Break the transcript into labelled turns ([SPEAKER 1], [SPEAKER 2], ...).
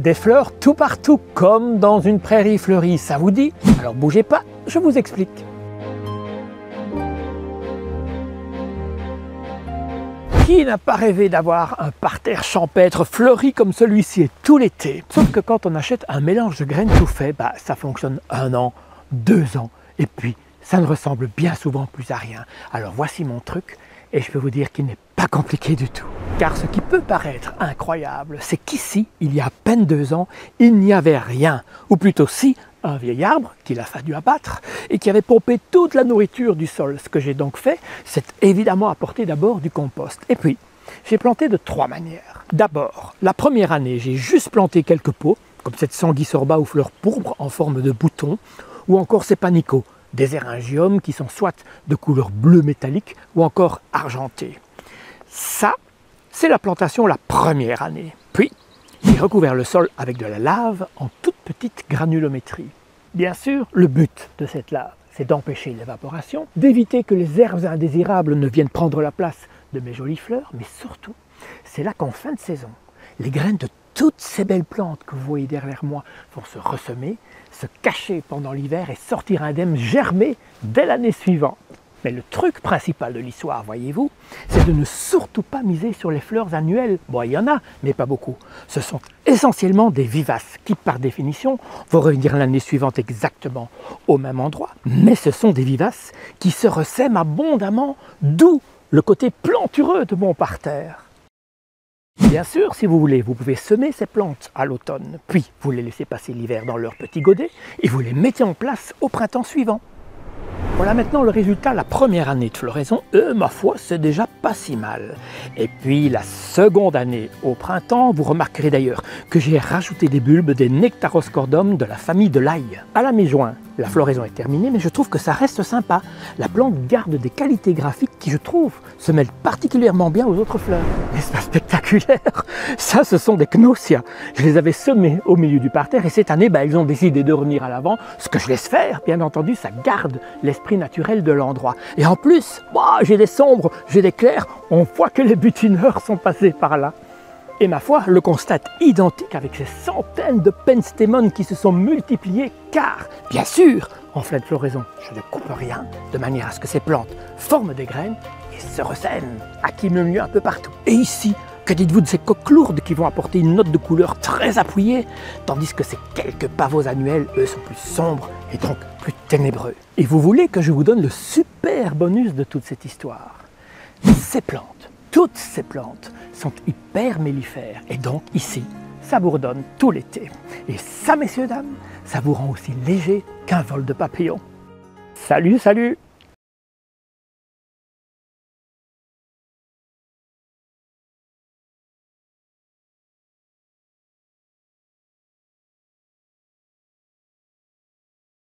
[SPEAKER 1] Des fleurs tout partout, comme dans une prairie fleurie, ça vous dit? Alors bougez pas, je vous explique. Qui n'a pas rêvé d'avoir un parterre champêtre fleuri comme celui-ci tout l'été? Sauf que quand on achète un mélange de graines tout fait, ça fonctionne 1 an, 2 ans, et puis ça ne ressemble bien souvent plus à rien. Alors voici mon truc, et je peux vous dire qu'il n'est pas compliqué du tout. Car ce qui peut paraître incroyable, c'est qu'ici, il y a à peine 2 ans, il n'y avait rien, ou plutôt si, un vieil arbre qu'il a fallu abattre et qui avait pompé toute la nourriture du sol. Ce que j'ai donc fait, c'est évidemment apporter d'abord du compost. Et puis, j'ai planté de 3 manières. D'abord, la première année, j'ai juste planté quelques pots, comme cette sanguisorba aux fleurs pourpres en forme de bouton, ou encore ces panicots, des éringiums qui sont soit de couleur bleu métallique ou encore argenté. Ça, c'est la plantation la première année. Puis, j'ai recouvert le sol avec de la lave en toute petite granulométrie. Bien sûr, le but de cette lave, c'est d'empêcher l'évaporation, d'éviter que les herbes indésirables ne viennent prendre la place de mes jolies fleurs, mais surtout, c'est là qu'en fin de saison, les graines de toutes ces belles plantes que vous voyez derrière moi vont se ressemer, se cacher pendant l'hiver et sortir indemnes, germer dès l'année suivante. Mais le truc principal de l'histoire, voyez-vous, c'est de ne surtout pas miser sur les fleurs annuelles. Bon, il y en a, mais pas beaucoup. Ce sont essentiellement des vivaces qui, par définition, vont revenir l'année suivante exactement au même endroit. Mais ce sont des vivaces qui se ressèment abondamment, d'où le côté plantureux de mon parterre. Bien sûr, si vous voulez, vous pouvez semer ces plantes à l'automne, puis vous les laissez passer l'hiver dans leur petit godet et vous les mettez en place au printemps suivant. Voilà maintenant le résultat, la première année de floraison, ma foi, c'est déjà pas si mal. Et puis la seconde année, au printemps, vous remarquerez d'ailleurs que j'ai rajouté des bulbes des Nectaroscordum de la famille de l'ail. À la mi-juin, la floraison est terminée, mais je trouve que ça reste sympa. La plante garde des qualités graphiques qui, je trouve, se mêlent particulièrement bien aux autres fleurs. N'est-ce pas spectaculaire? Ça, ce sont des Cnosia. Je les avais semées au milieu du parterre et cette année, elles ont décidé de revenir à l'avant. Ce que je laisse faire, bien entendu, ça garde l'esprit naturel de l'endroit. Et en plus, j'ai des sombres, j'ai des clairs, on voit que les butineurs sont passés par là. Et ma foi, le constat est identique avec ces centaines de penstémones qui se sont multipliés car, bien sûr, en pleine floraison, je ne coupe rien de manière à ce que ces plantes forment des graines et se ressèment, accumulent le mieux un peu partout. Et ici, que dites-vous de ces coques lourdes qui vont apporter une note de couleur très appuyée, tandis que ces quelques pavots annuels, eux, sont plus sombres et donc plus ténébreux. Et vous voulez que je vous donne le super bonus de toute cette histoire? Ces plantes, toutes ces plantes, sont hyper mellifères et donc ici, ça bourdonne tout l'été. Et ça, messieurs, dames, ça vous rend aussi léger qu'un vol de papillon. Salut, salut!